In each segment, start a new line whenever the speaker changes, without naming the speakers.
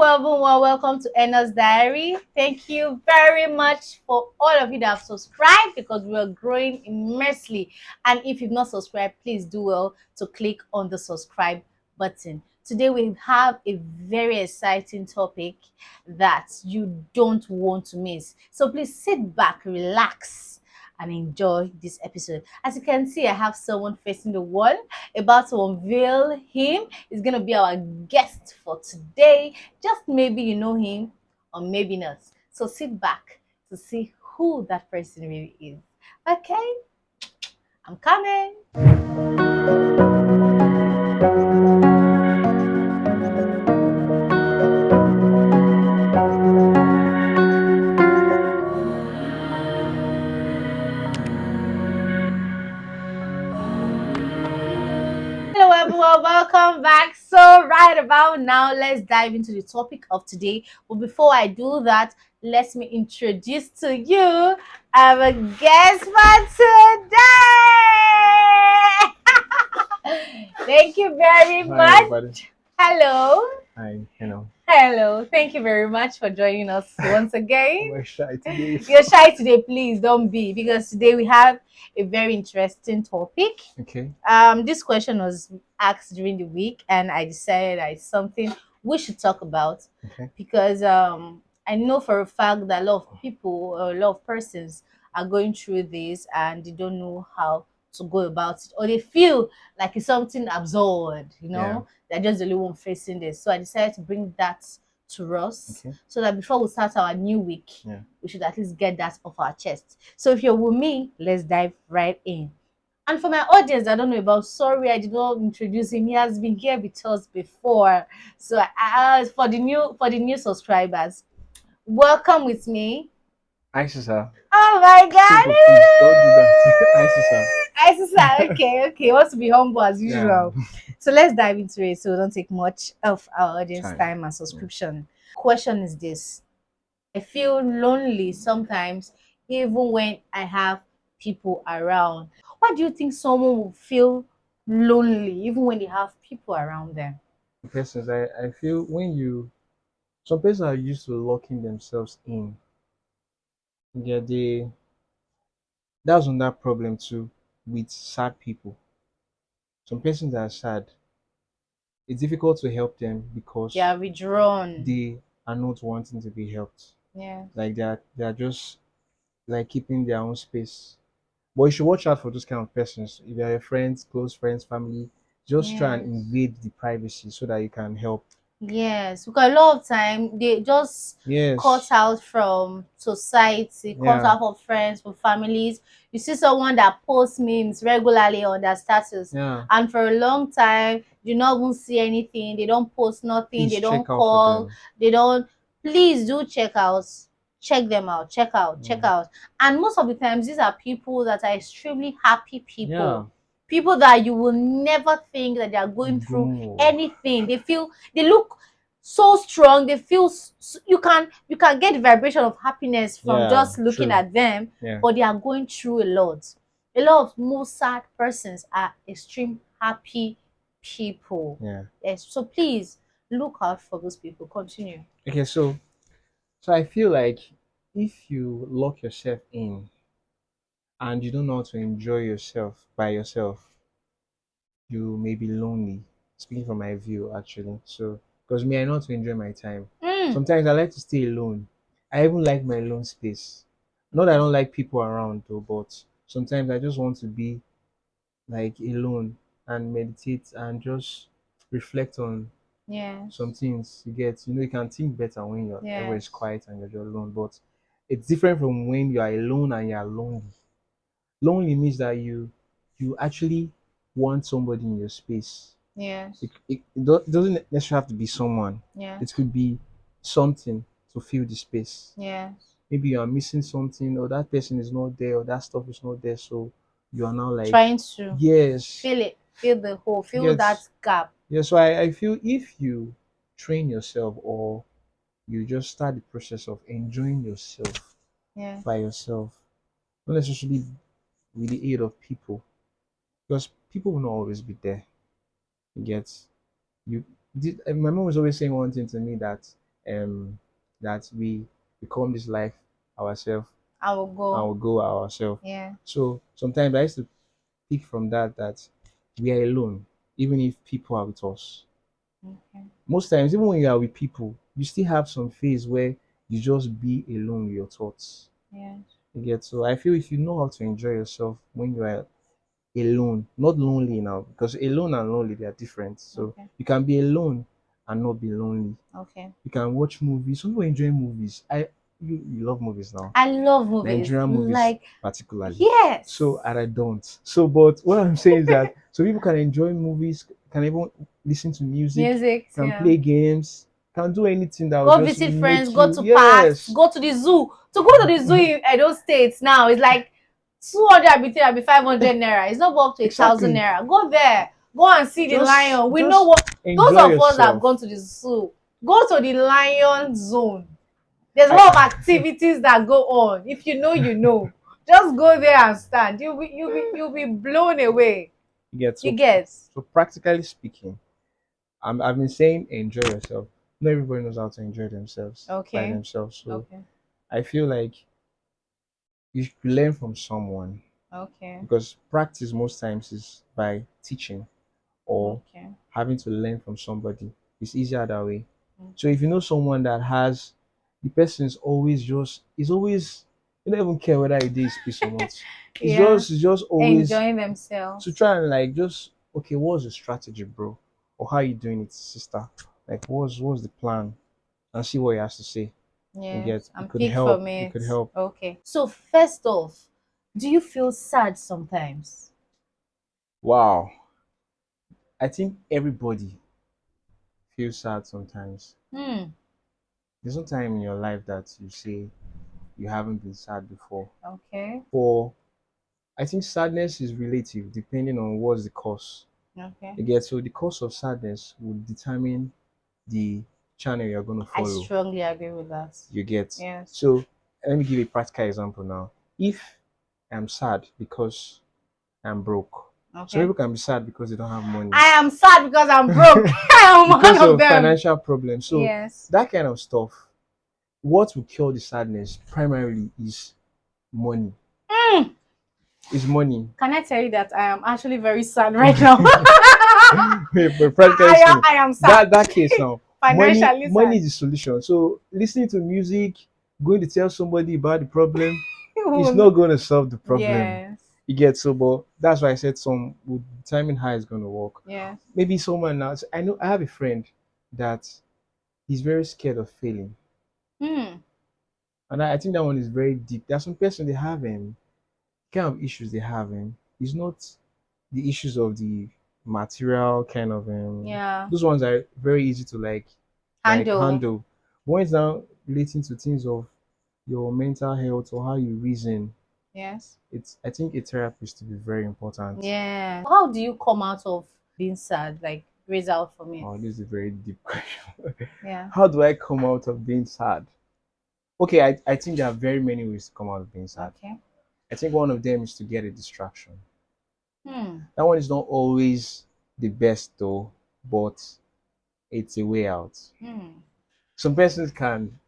Well, welcome to Enna's Diary. Thank you very much for all of you that have subscribed because we are growing immensely. And if you've not subscribed, please do well to click on the subscribe button. Today we have a very exciting topic that you don't want to miss. So please sit back, relax, and enjoy this episode. As you can see, I have someone facing the wall about to unveil him. He's going to be our guest for today. Just maybe you know him or maybe not. So sit back to see who that person really is. Okay, I'm coming. Hello, everyone. Welcome back. So, right about now, let's dive into the topic of today. But before I do that, let me introduce to you our guest for today. Thank you very
Hi, everybody.
much. Hello.
Hi,
Hello. Thank you very much for joining us once again.
we're shy today.
You're shy today, please don't be, because today we have a very interesting topic.
Okay.
This question was asked during the week, and I decided that it's something we should talk about
Okay.
because I know for a fact that a lot of people or a lot of persons are going through this and they don't know how to go about it, or they feel like it's something absurd,
Yeah.
they're just the only one facing this. So I decided to bring that to us
Okay.
so that before we start our new week,
Yeah.
we should at least get that off our chest. So if you're with me, let's dive right in. And for my audience, I don't know about, sorry, I did not introduce him. He has been here with us before. So for the new subscribers, welcome with me.
Hi, sister.
Oh my
Simple, please. Don't do that. Hi, sister.
God! Okay. Wants to be humble as
Yeah.
usual. So let's dive into it so we don't take much of our audience
Time.
time and
Yeah.
subscription. Question is this: I feel lonely sometimes, even when I have people around. Why do you think someone will feel lonely even when they have people around them?
Persons, I feel some persons are used to locking themselves in. Yeah, that's another problem too with sad people. Some persons are sad. It's difficult to help them
They
because
are withdrawn.
they are not wanting to be helped.
Yeah.
Like they are just like keeping their own space. But you should watch out for those kind of persons. If they're your friends, close friends, family, just try and
Yes.
invade the privacy so that you can help.
Yes, because a lot of time they just cut
Yes.
out from society, cut
Yeah.
out of friends, from families. You see someone that posts memes regularly on their status,
Yeah.
and for a long time, you not even see anything. They don't post nothing.
Please
They
check
don't
out for
call.
them.
They don't. Please do check out. Check them out. Check out. Check
Mm.
out. And most of the times, these are people that are extremely happy
Yeah.
people. People that you will never think that they are going through
Go.
anything. They look so strong. They feel you can get the vibration of happiness from
Yeah.
just looking
True.
at them,
Yeah.
but they are going through a lot. A lot of most sad persons are extreme happy people.
Yeah.
Yes, so please look out for those people. Continue.
Okay. So I feel like if you lock yourself in and you don't know how to enjoy yourself by yourself, you may be lonely. Speaking from my view, actually. So, because me, I know how to enjoy my time.
Mm.
Sometimes I like to stay alone. I even like my alone space. Not that I don't like people around though, but sometimes I just want to be like alone and meditate and just reflect on some
Yes.
things. You can think better when everywhere is
Yes.
quiet and you're just alone. But it's different from when you are alone and you're lonely. Lonely means that you actually want somebody in your space.
Yes.
It doesn't necessarily have to be someone. It
Yes.
could be something to fill the space.
Yes.
Maybe you are missing something, or that person is not there, or that stuff is not there. So you are now like,
Trying to
yes,
feel it, feel the hole, feel
yes,
that gap.
yes. So I feel if you train yourself or you just start the process of enjoying yourself
Yeah.
by yourself, not necessarily with the aid of people, because people will not always be there. You get you. My mom was always saying one thing to me that um that we become this life ourselves
I will
and
go.
we go ourselves.
Yeah.
So sometimes I used to pick from that we are alone, even if people are with us.
Okay.
Most times, even when you are with people, you still have some phase where you just be alone with your thoughts.
Yeah.
You get, so I feel if you know how to enjoy yourself when you are alone, not lonely now, because alone and lonely they are different. So
Okay.
you can be alone and not be lonely.
Okay.
You can watch movies. Some people enjoy movies. You love movies now,
I love movies.
Nigerian movies
Like,
particularly.
yes.
So and I don't. So but what I'm saying is that so people can enjoy movies, can even listen to music,
Music,
can
yeah.
play games, can do anything that will
Go
just
visit friends,
make
go
you
to parks,
yes.
go to the zoo. To go to the zoo in Edo State now is like 200 be 500 naira. It's not up to 1,000
Exactly.
naira. Go there, go and see the lion. We know
Just
what those
enjoy
of us that have
yourself.
gone to the zoo. Go to the lion zone. There's a
I
lot of activities that go on. If you know, you know. Just go there and stand. You'll be blown away.
get
You
so
get.
so practically speaking, I've been saying enjoy yourself. Not everybody knows how to enjoy themselves by
Okay.
themselves. So
Okay.
I feel like you should learn from someone
Okay.
because practice most times is by teaching or
Okay.
having to learn from somebody. It's easier that way.
Mm.
So if you know someone that has the person is always you don't even care whether it is peace or not.
Yeah.
It's just always
Enjoying
to
themselves.
try and like just okay, what's the strategy, bro? Or how you doing it, sister? Like what's the plan? And see what he has to say. And get
Yes.
it
And
could
pick
help.
from
It
it.
could help.
Okay. So first off, do you feel sad sometimes?
Wow. I think everybody feels sad sometimes.
Hmm.
There's no time in your life that you say you haven't been sad before.
Okay.
Or I think sadness is relative depending on what's the cause.
Okay.
You get so the cause of sadness will determine the channel you're going to
I
follow.
strongly agree with that.
You get
Yes.
so let me give a practical example now. If I'm sad because I'm broke, some
Okay.
people can be sad because they don't have money,
I am sad because I'm broke. I am one
because
of
of
them.
financial problems. So
Yes.
that kind of stuff, what will cure the sadness primarily is money.
Hmm.
Is money.
Can I tell you that I am actually very sad right now?
But practically speaking,
I am sad.
that case now,
Financially
money
sad.
is the solution. So listening to music, going to tell somebody about the problem, it's not
Woman.
going to solve the problem.
Yes.
You get so, but that's why I said some would determine how it's going to work.
Yes.
Maybe someone now. I know I have a friend that he's very scared of failing,
Hmm.
and I think that one is very deep. There's some person they have kind of issues they have it's not the issues of the material kind of
Yeah.
those ones are very easy to like
Handle.
handle. But when it's now relating to things of your mental health or how you reason,
Yes.
it's I think a therapist to be very important.
Yeah. How do you come out of being sad? Like, raise out for me.
Oh, this is a very deep question.
Yeah.
How do I come out of being sad? Okay, I think there are very many ways to come out of being sad.
Okay.
I think one of them is to get a distraction.
Hmm.
That one is not always the best though, but it's a way out.
Hmm.
Some persons can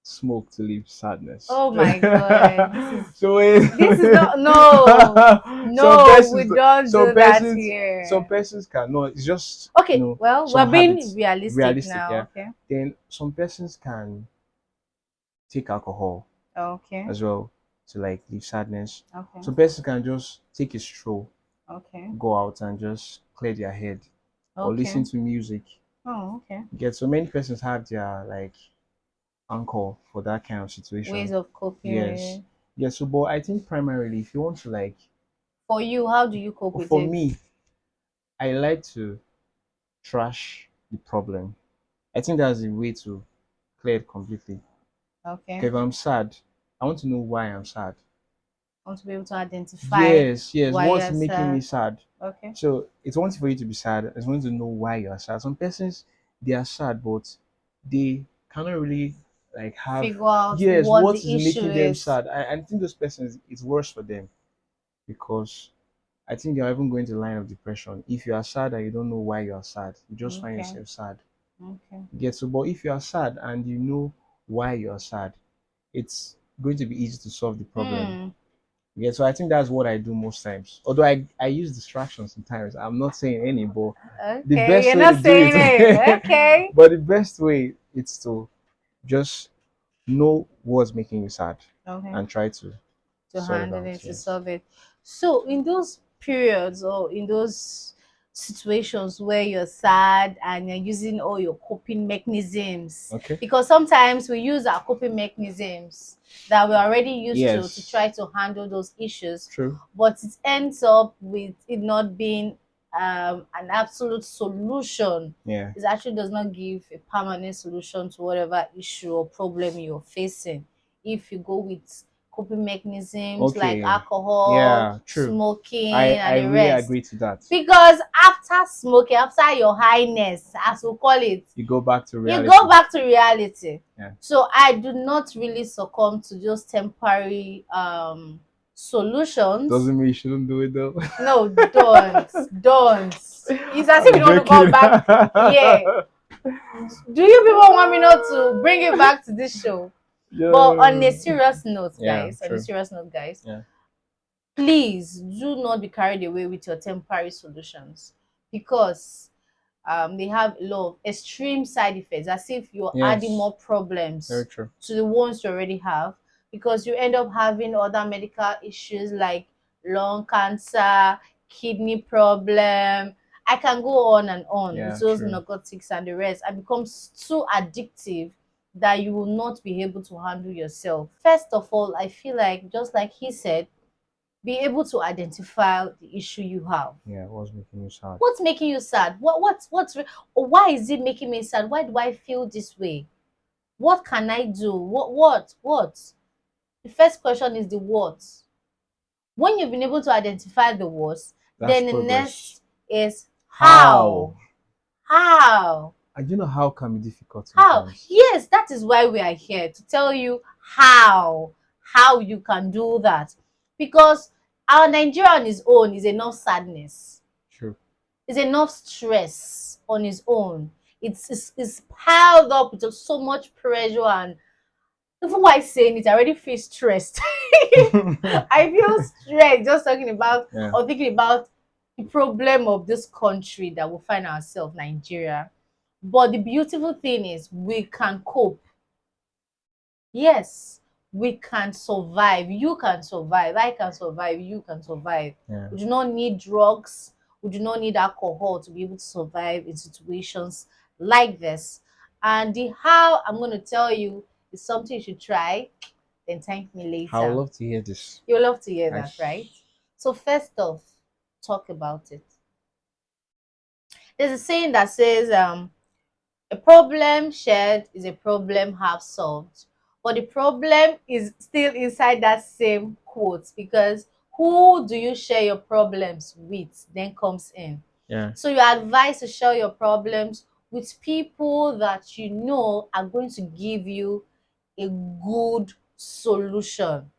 smoke to leave sadness.
Oh my God.
So when
This is not, no.
some
No, we
persons
don't
some
do that
persons some
here.
persons can no, it's just
Okay, well, we're
some
being
habits.
realistic
Realistic,
now.
yeah.
Okay.
Then some persons can take alcohol
Okay.
as well to like leave sadness.
Okay.
Some persons can just take a stroll,
Okay.
go out and just clear their head or
Okay.
listen to music.
Oh, okay.
Get so many persons have their like anchor for that kind of situation.
Ways of coping with
Yes.
it.
Yes. So, but I think primarily, if you want to like,
For you, how do you cope with
for
it?
me, I like to trash the problem. I think that's the way to clear it completely.
Okay.
Okay, if I'm sad, I want to know why I'm sad.
I want to be able to identify
Yes, yes.
why
What's
you're
making me
sad.
sad?
Okay.
So it's one thing for you to be sad. It's one thing to know why you are sad. Some persons they are sad, but they cannot really like have
Figure out
yes.
what
What
the
is
issue
making them
is.
sad? I think those persons it's worse for them because I think they are even going to the line of depression. If you are sad and you don't know why you are sad, you just find
Okay.
yourself sad.
Okay.
Get so, but if you are sad and you know why you are sad, it's going to be easy to solve the problem.
Hmm.
Yeah, so I think that's what I do most times. Although I use distractions sometimes. I'm not saying any, but the
Okay,
best
you're
way to
not
do
saying it.
it,
Okay.
but the best way is to just know what's making you sad
Okay.
and try to
To
sort it
handle
out.
it, to
Yes.
solve it. So, in those periods or in those situations where you're sad and you're using all your coping mechanisms,
Okay.
because sometimes we use our coping mechanisms that we're already used to
Yes.
try to handle those issues,
True.
but it ends up with it not being an absolute solution.
Yeah.
It actually does not give a permanent solution to whatever issue or problem you're facing. If you go with coping mechanisms like
Okay.
alcohol,
Yeah. True.
smoking,
I
and the
really
rest.
agree to that.
Because after smoking, after your highness, as we call it,
You go back to
you
reality.
go back to reality.
Yeah.
So I do not really succumb to just temporary solutions.
Doesn't mean you shouldn't do it though.
No, don't. It's as if
I'm
you don't want to come
joking.
back. Yeah. Do you people want me not to bring it back to this show? But on a
Yeah.
serious note,
Yeah. True.
guys,
Yeah.
please do not be carried away with your temporary solutions, because they have a lot of extreme side effects, as if you're adding
Yes.
more problems
Very true.
to the ones you already have, because you end up having other medical issues like lung cancer, kidney problem. I can go on and on with
Yeah.
those
True.
narcotics and the rest, and becomes too addictive that you will not be able to handle yourself. First of all, I feel like, just like he said, be able to identify the issue you have.
Yeah. What's making you sad?
What's making you sad? Or why is it making me sad? Why do I feel this way? What can I do? What? The first question is the what. When you've been able to identify the what,
That's
then the
progress.
next is
How?
how. How?
And you know how can be difficult
How?
sometimes.
Yes, that is why we are here, to tell you how you can do that. Because our Nigeria on its own is enough sadness.
True.
It's enough stress on its own. It's piled up with just so much pressure, and even while saying it, I already feel stressed. I feel stressed just talking about
Yeah.
or thinking about the problem of this country that we find ourselves, Nigeria. But the beautiful thing is we can cope. Yes, we can survive. You can survive. I can survive. You can survive.
Yeah.
We do not need drugs. We do not need alcohol to be able to survive in situations like this. And the how I'm going to tell you is something you should try. Then thank me
I would
later.
love to hear this.
You'll love to hear that, right?
Nice.
So, first off, talk about it. There's a saying that says, a problem shared is a problem half solved. But the problem is still inside that same quote, because who do you share your problems with then comes in.
Yeah.
So you're advised to share your problems with people that you know are going to give you a good solution.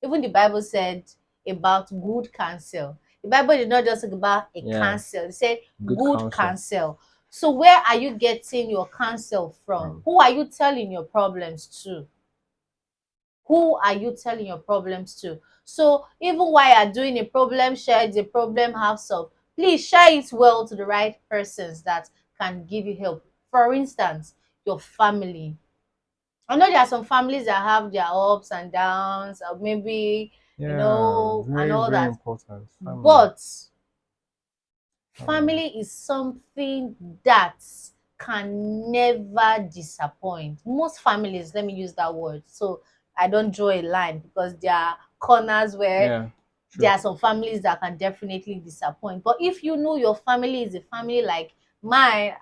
Even the Bible said about good counsel. The Bible did not just talk about a
Yeah.
counsel, it said
Good
good
counsel.
counsel. So where are you getting your counsel from?
From.
Who are you telling your problems to? Who are you telling your problems to? So even while you're doing a problem share, a problem half solved, please share it well to the right persons that can give you help. For instance, your family. I know there are some families that have their ups and downs, or maybe,
Yeah.
and
Very,
all
very
that.
important. Family.
But family is something that can never disappoint. Most families, let me use that word, so I don't draw a line, because there are corners where
Yeah.
there
True.
are some families that can definitely disappoint. But if you know your family is a family like mine,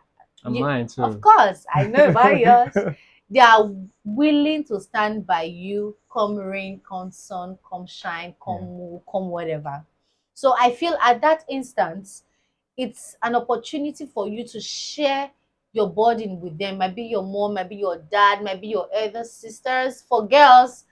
And mine
of
too.
course, I know about yours. They are willing to stand by you, come rain, come sun, come shine, come
Yeah.
move, come whatever. So I feel at that instance, it's an opportunity for you to share your burden with them. Might be your mom, might be your dad, might be your elder sisters. For girls,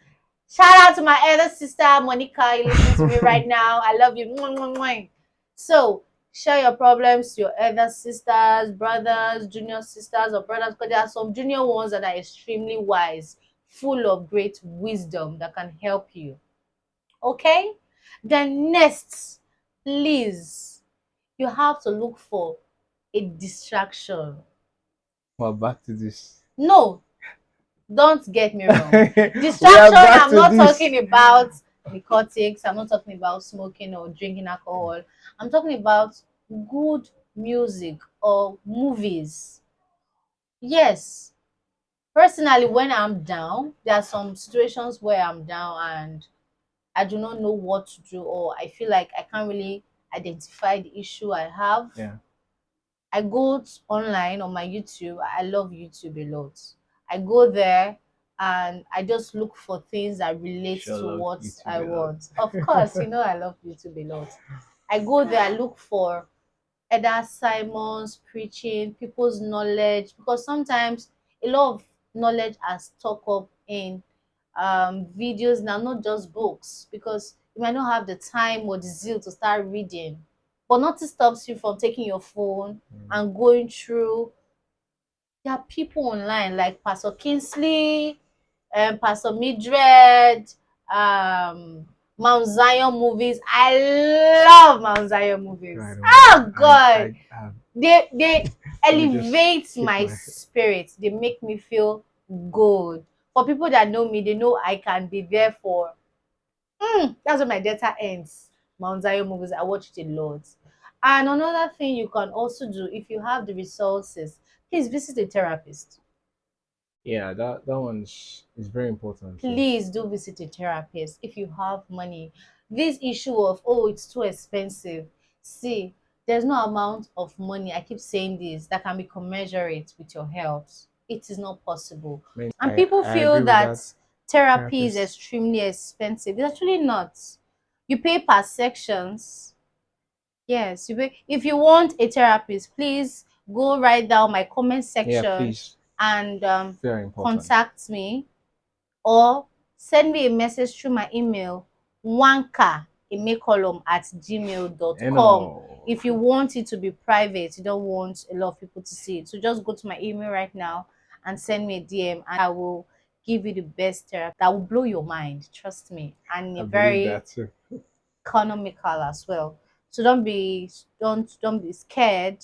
shout out to my elder sister, Monica. You listen to me right now. I love you. Mwah, mwah, mwah. So Share your problems to your elder sisters, brothers, junior sisters, or brothers, because there are some junior ones that are extremely wise, full of great wisdom that can help you. Okay? Then next, please, you have to look for a distraction.
Well, back to this.
No, don't get me wrong.
We are
Distraction,
back
I'm
to
not
this.
talking about narcotics, I'm not talking about smoking or drinking alcohol. I'm talking about good music or movies. Yes, personally, when I'm down, there are some situations where I'm down and I do not know what to do, or I feel like I can't really identify the issue I have.
Yeah.
I go online on my YouTube. I love YouTube a lot. I go there and I just look for things that relate
Sure
to
love
what
YouTube
I
a lot.
want. Of course, I love YouTube a lot. I go there, I look for either Simon's preaching, people's knowledge, because sometimes a lot of knowledge are stored up in videos now, not just books, because you might not have the time or the zeal to start reading. But nothing stops you from taking your phone
Mm.
and going through. There are people online like Pastor Kingsley, Pastor Midred, Mount Zion movies. I love Mount Zion movies.
I don't know.
Oh God,
I
they
let me just
elevate
shake
my
my head.
spirit. They make me feel good. For people that know me, they know I can be there for. That's when my data ends. Mount Zion movies. I watch it a lot. And another thing you can also do if you have the resources, please visit a therapist.
Yeah, that one's is very important too.
Please do visit a therapist if you have money. This issue of, oh, it's too expensive. See, there's no amount of money, I keep saying this, that can be commensurate with your health. It is not possible.
I mean,
And people
I agree
feel
with that.
that therapy is
Therapist.
extremely expensive. It's actually not. You pay per sections. Yes, you pay. If you want a therapist, please go write down my comment
Yeah,
section
please.
and
Very important.
contact me, or send me a message through my email,
And
wanka@gmail.com.
all.
If you want it to be private, you don't want a lot of people to see it, so just go to my email right now and send me a DM, and I will give you the best therapy that will blow your mind, trust me, and
I
a
believe
very
that too.
economical as well. So don't be scared.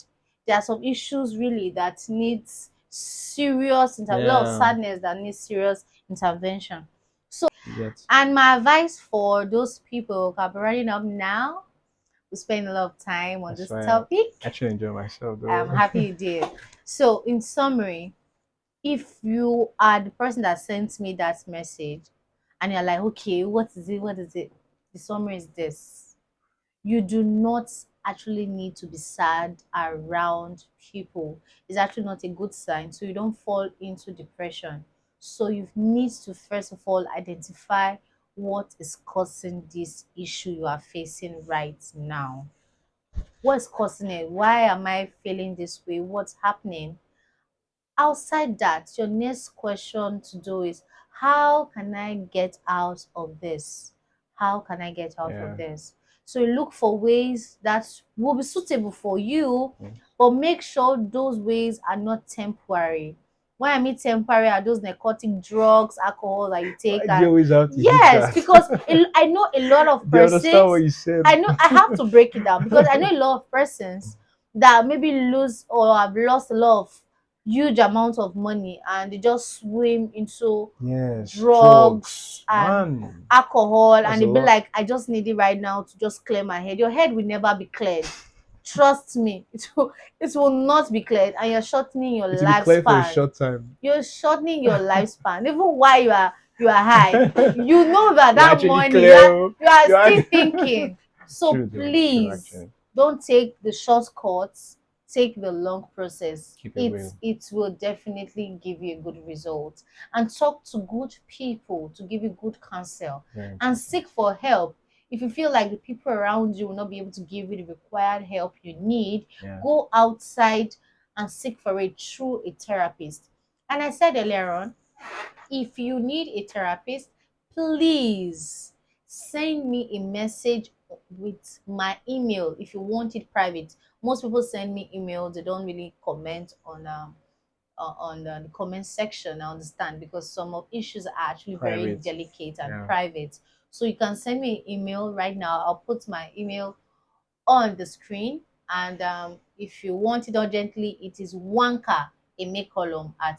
There are some issues really that needs serious a lot of
Yeah.
sadness that needs serious intervention. So,
You get.
and my advice for those people who are running up now, we spend a lot of time on
That's
this
why I
topic.
actually enjoy myself
I'm
though.
happy you did. So, in summary, if you are the person that sent me that message and you're like, okay, what is it? What is it? The summary is this: you do not actually need to be sad around people. It's actually not a good sign, so you don't fall into depression. So you need to first of all identify what is causing this issue you are facing right now. What's causing it? Why am I feeling this way? What's happening? Outside that, your next question to do is, how can I get out of this? How can I get out
Yeah.
of this? So you look for ways that will be suitable for you,
Mm.
but make sure those ways are not temporary. When I mean temporary, are those narcotic drugs, alcohol that you take.
Why do you
And
always have to hit
yes,
that?
because I know a lot of
Do you understand what
persons.
you said?
I know I have to break it down because I know a lot of persons that maybe lose or have lost a lot of huge amounts of money and they just swim into
Yes,
drugs
drugs,
and
man.
alcohol,
That's
and
a
they be
lot.
like, I just need it right now to just clear my head. Your head will never be cleared. Trust me, it will not be cleared, and you're shortening your
It will be clear for a
lifespan.
short time.
You're shortening your lifespan. Even while you are high, you know that
You're
that
actually
money
clear. Oh.
you are
You're
still
actually...
thinking. So
True,
please
actually.
don't take the shortcuts, take the long process.
Keep it
it
real.
it will definitely give you a good result. And talk to good people to give you good counsel,
Very
and
important.
seek for help. If you feel like the people around you will not be able to give you the required help you need,
Yeah.
go outside and seek for it through a therapist. And I said earlier on, if you need a therapist, please send me a message with my email if you want it private. Most people send me emails, they don't really comment on the comment section. I understand, because some of issues are actually very
Private.
delicate and
Yeah.
private. So you can send me an email right now. I'll put my email on the screen. And if you want it urgently, it is wanka emekolum at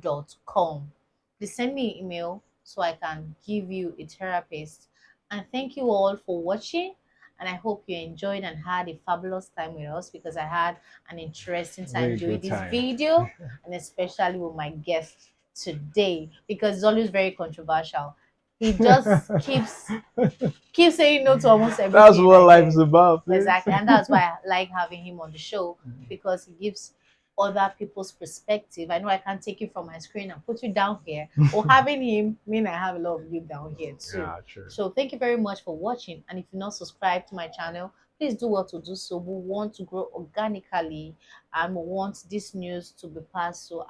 gmail.com. Please send me an email so I can give you a therapist. And thank you all for watching. And I hope you enjoyed and had a fabulous time with us, because I had an interesting time
Very
doing
good
this
time.
video, and especially with my guest today, because it's always very controversial. He just keeps saying no to almost
That's
everything
what
I
life is
hear.
about, please.
Exactly. And that's why I like having him on the show, because he gives other people's perspective. I know I can't take you from my screen and put you down here, or having him mean I have a lot of you down here too.
Yeah, true.
So thank you very much for watching. And if you're not subscribed to my channel, please do what to do so. We want to grow organically, and we want this news to be passed so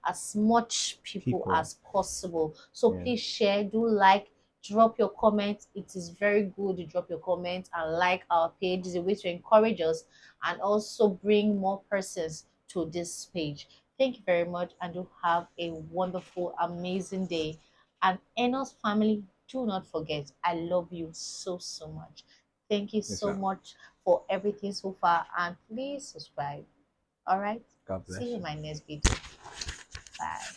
as much people
People.
as possible. So
Yeah.
please share, do like, drop your comments. It is very good to drop your comments and like our page. It's a way to encourage us and also bring more persons to this page. Thank you very much, and do have a wonderful, amazing day. And Enos family, do not forget, I love you so, so much. Thank you
Yes,
so
sir.
much for everything so far, and please subscribe. All right.
God
See
bless
you in
you.
my next video. Bye.